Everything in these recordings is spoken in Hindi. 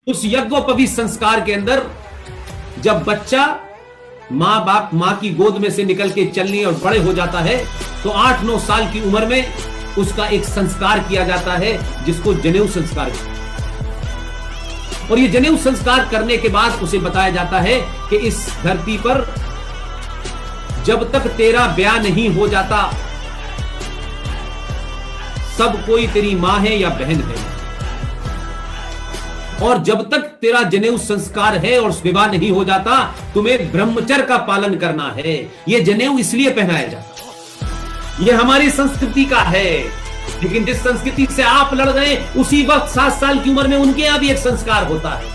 उस यज्ञोपवीत संस्कार के अंदर जब बच्चा मां की गोद में से निकल के चलने और बड़े हो जाता है तो 8-9 साल की उम्र में उसका एक संस्कार किया जाता है जिसको जनेऊ संस्कार कहते हैं। और ये जनेऊ संस्कार करने के बाद उसे बताया जाता है कि इस धरती पर जब तक तेरा ब्याह नहीं हो जाता सब कोई तेरी मां है या बहन है, और जब तक तेरा जनेऊ संस्कार है और विवाह नहीं हो जाता तुम्हें ब्रह्मचर्य का पालन करना है। यह जनेऊ इसलिए पहनाया जाता है, यह हमारी संस्कृति का है। लेकिन जिस संस्कृति से आप लड़ गए उसी वक्त 7 साल की उम्र में उनके यहां भी एक संस्कार होता है।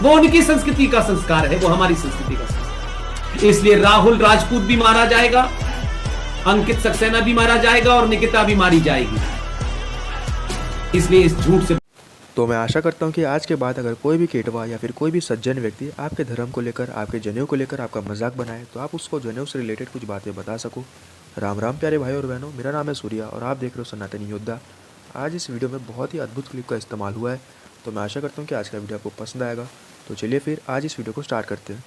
वो उनकी संस्कृति का संस्कार है, वो हमारी संस्कृति का संस्कार। इसलिए राहुल राजपूत भी मारा जाएगा, अंकित सक्सेना भी मारा जाएगा और निकिता भी मारी जाएगी। इसलिए इस झूठ से तो मैं आशा करता हूँ कि आज के बाद अगर कोई भी केटवा या फिर कोई भी सज्जन व्यक्ति आपके धर्म को लेकर, आपके जनेऊ को लेकर आपका मजाक बनाए तो आप उसको जनेऊ से रिलेटेड कुछ बातें बता सको। राम राम प्यारे भाई और बहनों, मेरा नाम है सूर्या और आप देख रहे हो सनातनी योद्धा। आज इस वीडियो में बहुत ही अद्भुत क्लिप का इस्तेमाल हुआ है, तो मैं आशा करता हूँ कि आज का वीडियो आपको पसंद आएगा। तो चलिए फिर आज इस वीडियो को स्टार्ट करते हैं।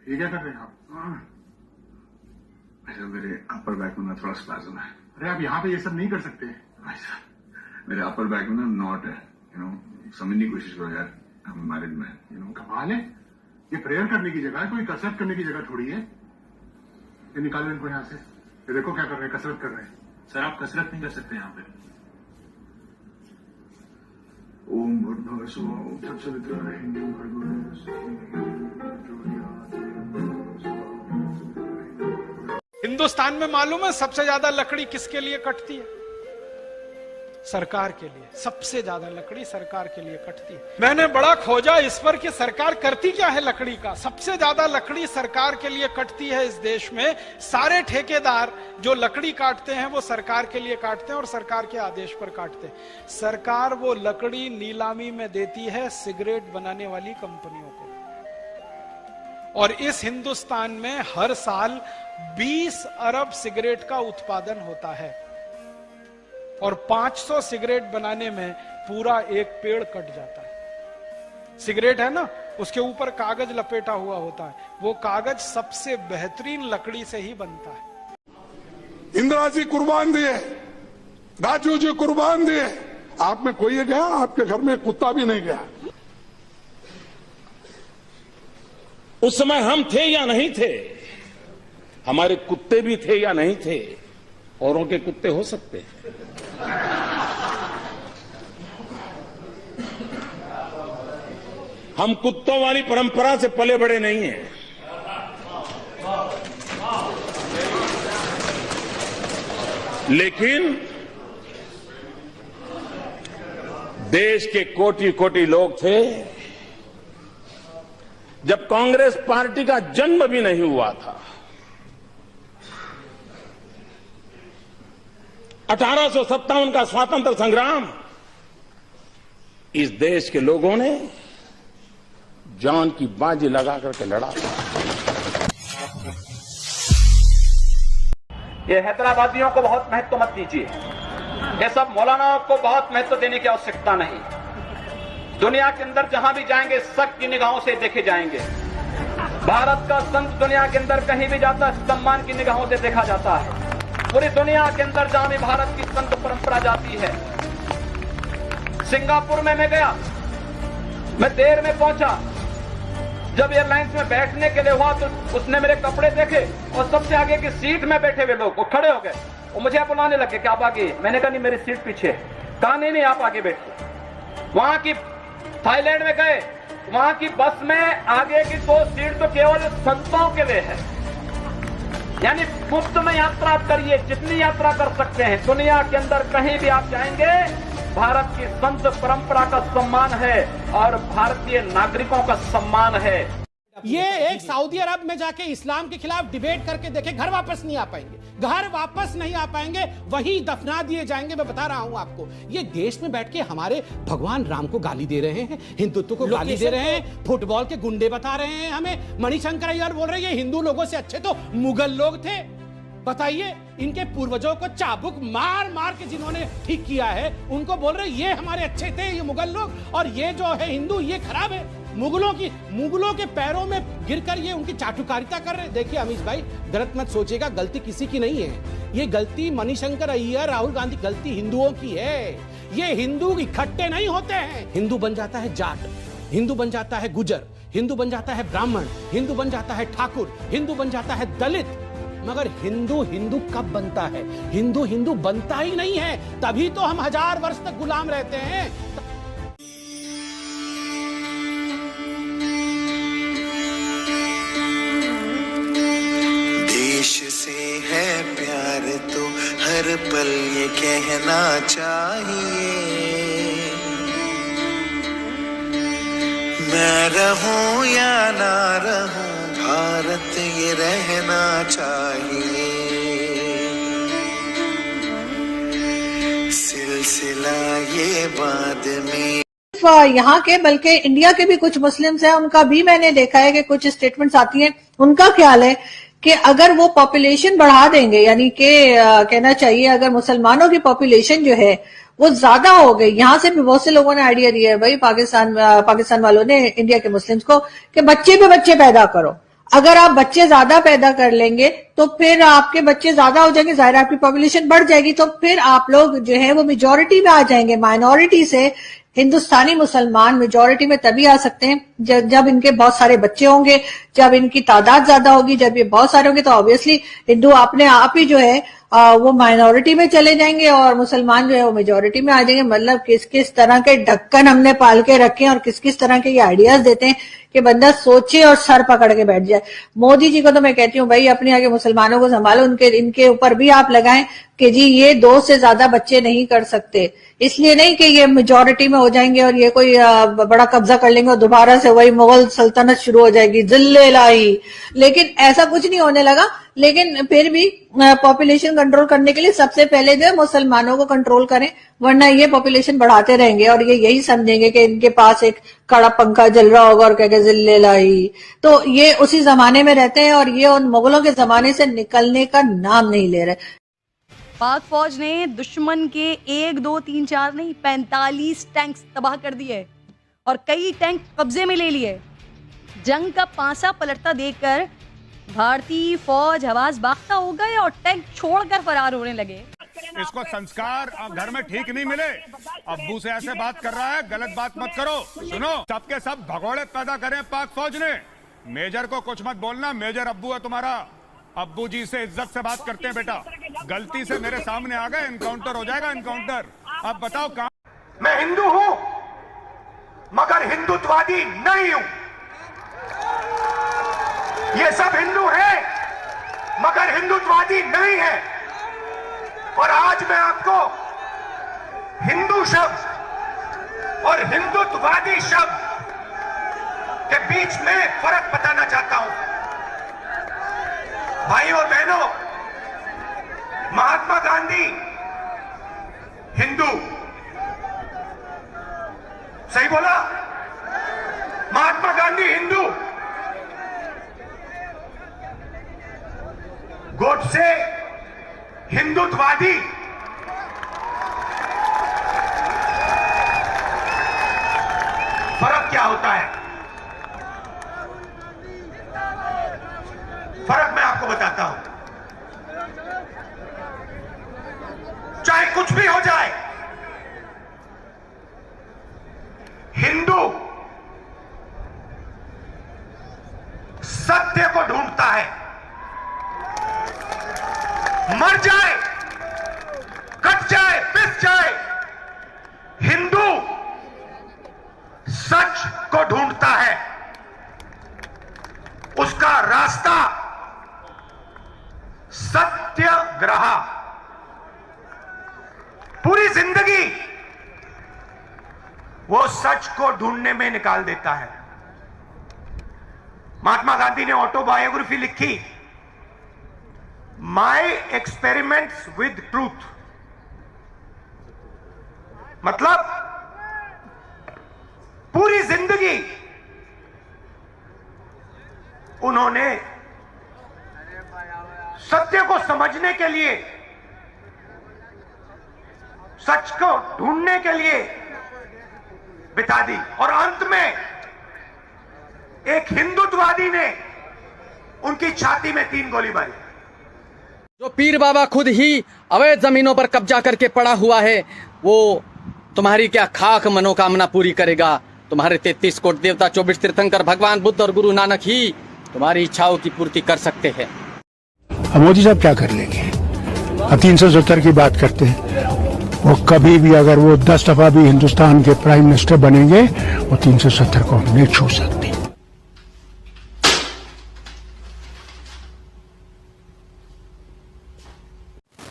ये क्या कर रहे हैं आप? भाई मेरे अपर बैक में ना थोड़ा स्पैज़म है। अरे आप यहाँ पे ये सब नहीं कर सकते। भाई साहब मेरे अपर बैक में ना नॉट है, समझने की कोशिश करो यार। I'm a married man, कमाल है, ये प्रेयर करने की जगह है, कोई कसरत करने की जगह थोड़ी है। ये निकालो इनको यहाँ से। ये देखो क्या कर रहे हैं, कसरत कर रहे हैं। सर आप कसरत नहीं कर सकते यहाँ पे। ओम भूर्भुवः स्वः ओम तत्सवितुर्वरेण्यं भर्गो हिंदुस्तान में मालूम है सबसे ज्यादा लकड़ी किसके लिए कटती है? सरकार के लिए। सबसे ज्यादा लकड़ी सरकार के लिए कटती है। मैंने बड़ा खोजा इस पर कि सरकार करती क्या है लकड़ी का। सबसे ज्यादा लकड़ी सरकार के लिए कटती है इस देश में। सारे ठेकेदार जो लकड़ी काटते हैं वो सरकार के लिए काटते हैं और सरकार के आदेश पर काटते हैं। सरकार वो लकड़ी नीलामी में देती है सिगरेट बनाने वाली कंपनियों को। और इस हिंदुस्तान में हर साल 20 अरब सिगरेट का उत्पादन होता है और 500 सिगरेट बनाने में पूरा एक पेड़ कट जाता है। सिगरेट है ना, उसके ऊपर कागज लपेटा हुआ होता है, वो कागज सबसे बेहतरीन लकड़ी से ही बनता है। इंदिरा जी कुर्बान दिए, राजू जी कुर्बान दिए, आप में कोई गया? आपके घर में कुत्ता भी नहीं गया। उस समय हम थे या नहीं थे, हमारे कुत्ते भी थे या नहीं थे, औरों के कुत्ते हो सकते हैं। हम कुत्तों वाली परंपरा से पले बड़े नहीं हैं। लेकिन देश के कोटि कोटि लोग थे, जब कांग्रेस पार्टी का जन्म भी नहीं हुआ था, 1857 का स्वातंत्र संग्राम इस देश के लोगों ने जान की बाजी लगा करके लड़ा। ये हैदराबादियों को बहुत महत्व मत दीजिए, ये सब मौलानाओं को बहुत महत्व देने की आवश्यकता नहीं। दुनिया के अंदर जहां भी जाएंगे शक की निगाहों से देखे जाएंगे। भारत का संत दुनिया के अंदर कहीं भी जाता है सम्मान की निगाहों से देखा जाता है। पूरी दुनिया के अंदर जहां भी भारत की संत परंपरा जाती है। सिंगापुर में मैं गया, मैं देर में पहुंचा। जब एयरलाइंस में बैठने के लिए हुआ तो उसने मेरे कपड़े देखे और सबसे आगे की सीट में बैठे हुए लोग वो खड़े हो गए, वो मुझे बुलाने लगे कि आप आगे। मैंने कहा नहीं, मेरी सीट पीछे है। कहा नहीं आप आगे बैठिए। वहां की थाईलैंड में गए, वहां की बस में आगे की 2 सीट तो केवल संतों के लिए है। यानी मुफ्त में यात्रा आप करिए, जितनी यात्रा कर सकते हैं। दुनिया के अंदर कहीं भी आप जाएंगे, भारत की संत परंपरा का सम्मान है और भारतीय नागरिकों का सम्मान है। ये एक सऊदी अरब में जाके इस्लाम के खिलाफ डिबेट करके देखे, घर वापस नहीं आ पाएंगे, घर वापस नहीं आ पाएंगे, वहीं दफना दिए जाएंगे। मैं बता रहा हूं आपको, ये देश में बैठ के हमारे भगवान राम को गाली दे रहे हैं, हिंदुत्व को गाली दे रहे हैं, फुटबॉल के गुंडे बता रहे हैं हमें। मणिशंकर अय्यर बोल रहे हैं हिंदू लोगों से अच्छे तो मुगल लोग थे। बताइए, इनके पूर्वजों को चाबुक मार मार के जिन्होंने ठीक किया है, उनको बोल रहे ये हमारे अच्छे थे, ये मुगल लोग, और ये जो है हिंदू ये खराब है। मुगलों के पैरों में गिरकर ये उनकी चाटुकारिता कर रहे। देखिए अमीश भाई, गलत मत सोचिएगा, गलती किसी की नहीं है। ये गलती मणिशंकर अय्यर, राहुल गांधी, गलती हिंदुओं की है। ये हिंदू इकट्ठे नहीं होते हैं। हिंदू बन जाता है जाट, हिंदू बन जाता है गुजर, हिंदू बन जाता है ब्राह्मण, हिंदू बन जाता है ठाकुर, हिंदू बन जाता है दलित। मगर हिंदू हिंदू कब बनता है? हिंदू हिंदू बनता ही नहीं है, तभी तो हम 1000 वर्ष तक गुलाम रहते हैं। देश से है प्यार तो हर पल ये कहना चाहिए, मैं रहूं या ना रहूं भारत ये रहना चाहिए। सिलसिला ये बाद में यहाँ के बल्कि इंडिया के भी कुछ मुस्लिम्स हैं, उनका भी मैंने देखा है कि कुछ स्टेटमेंट्स आती हैं। उनका ख्याल है कि अगर वो पॉपुलेशन बढ़ा देंगे, यानी कि कहना चाहिए अगर मुसलमानों की पॉपुलेशन जो है वो ज्यादा हो गई, यहां से भी बहुत से लोगों ने आइडिया दिया है भाई, पाकिस्तान वालों ने इंडिया के मुस्लिम्स को, कि बच्चे पे बच्चे पैदा करो। अगर आप बच्चे ज्यादा पैदा कर लेंगे तो फिर आपके बच्चे ज्यादा हो जाएंगे, जाहिर आपकी पॉपुलेशन बढ़ जाएगी, तो फिर आप लोग जो है वो मेजोरिटी में आ जाएंगे। माइनॉरिटी से हिंदुस्तानी मुसलमान मेजोरिटी में तभी आ सकते हैं जब इनके बहुत सारे बच्चे होंगे, जब इनकी तादाद ज्यादा होगी, जब ये बहुत सारे होंगे तो ऑब्वियसली हिंदू अपने आप ही जो है वो माइनॉरिटी में चले जाएंगे और मुसलमान जो है वो मेजोरिटी में आ जाएंगे। मतलब किस किस तरह के ढक्कन हमने पाल के रखे हैं और किस किस तरह के ये आइडियाज देते हैं कि बंदा सोचे और सर पकड़ के बैठ जाए। मोदी जी को तो मैं कहती हूँ भाई अपने आगे मुसलमानों को संभालो, इनके ऊपर भी आप लगाएं कि जी ये 2 से ज्यादा बच्चे नहीं कर सकते। इसलिए नहीं कि ये मेजोरिटी में हो जाएंगे और ये कोई बड़ा कब्जा कर लेंगे और दोबारा से वही मुगल सल्तनत शुरू हो जाएगी, जिल्ले लाई। लेकिन ऐसा कुछ नहीं होने लगा। लेकिन फिर भी पॉपुलेशन कंट्रोल करने के लिए सबसे पहले जो है मुसलमानों को कंट्रोल करें, वरना ये पॉपुलेशन बढ़ाते रहेंगे और ये यही समझेंगे कि इनके पास एक कड़ा पंखा जल रहा होगा और कहेंगे जिल्ले लाई। तो ये उसी जमाने में रहते हैं और ये उन मुगलों के जमाने से निकलने का नाम नहीं ले रहे। पाक फौज ने दुश्मन के 1, 2, 3, 4 नहीं 45 टैंक्स तबाह कर दिए और कई टैंक कब्जे में ले लिए। जंग का पासा पलटता देखकर भारतीय फौज हवास बाख्ता हो गए और टैंक छोड़कर फरार होने लगे। इसको संस्कार घर में ठीक नहीं मिले, अब्बू से ऐसे बात कर रहा है, गलत बात मत करो। सुनो, सबके सब भगोड़े पैदा करें पाक फौज ने। मेजर को कुछ मत बोलना, मेजर अब्बू है तुम्हारा। अब्बू जी से इज्जत से बात करते हैं बेटा। गलती से मेरे सामने आ गए, इनकाउंटर हो जाएगा, इनकाउंटर। अब बताओ कहां। मैं हिंदू हूं मगर हिंदुत्ववादी नहीं हूं। ये सब हिंदू हैं मगर हिंदुत्ववादी नहीं है। और आज मैं आपको हिंदू शब्द और हिंदुत्ववादी शब्द के बीच में फर्क बताना चाहता हूं। भाइयों और बहनों, महात्मा गांधी हिंदू, सही बोला? महात्मा गांधी हिंदू, गोडसे हिंदुत्ववादी। फर्क क्या होता है? फर्क मैं आपको बताता हूं। चाहे कुछ भी हो जाए, हिंदू सत्य को ढूंढता है। मर जाए, कट जाए, पिस जाए, हिंदू सच को ढूंढता है। उसका रास्ता रहा, पूरी जिंदगी वो सच को ढूंढने में निकाल देता है। महात्मा गांधी ने ऑटोबायोग्राफी लिखी, माय एक्सपेरिमेंट्स विद ट्रूथ, मतलब पूरी जिंदगी उन्होंने सत्य को समझने के लिए, सच को ढूंढने के लिए बिता दी, और अंत में एक हिंदुत्ववादी ने उनकी छाती में 3 गोली मारी। जो पीर बाबा खुद ही अवैध जमीनों पर कब्जा करके पड़ा हुआ है, वो तुम्हारी क्या खाक मनोकामना पूरी करेगा। तुम्हारे 33 कोट देवता, 24 तीर्थंकर, भगवान बुद्ध और गुरु नानक ही तुम्हारी इच्छाओं की पूर्ति कर सकते हैं। अब मोदी साहब क्या कर लेंगे? अब 370 की बात करते हैं, वो कभी भी अगर वो 10 दफा भी हिंदुस्तान के प्राइम मिनिस्टर बनेंगे, वो 370 को नहीं छू सकते।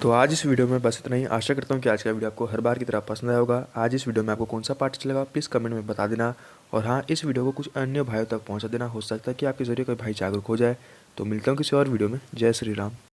तो आज इस वीडियो में बस इतना ही। आशा करता हूँ कि आज का वीडियो आपको हर बार की तरह पसंद आया होगा। आज इस वीडियो में आपको कौन सा पार्ट अच्छा लगा प्लीज़ कमेंट में बता देना, और हाँ, इस वीडियो को कुछ अन्य भाइयों तक पहुँचा देना। हो सकता है कि आपके जरिए कोई भाई जागरूक हो जाए। तो मिलता हूँ किसी और वीडियो में। जय श्री राम।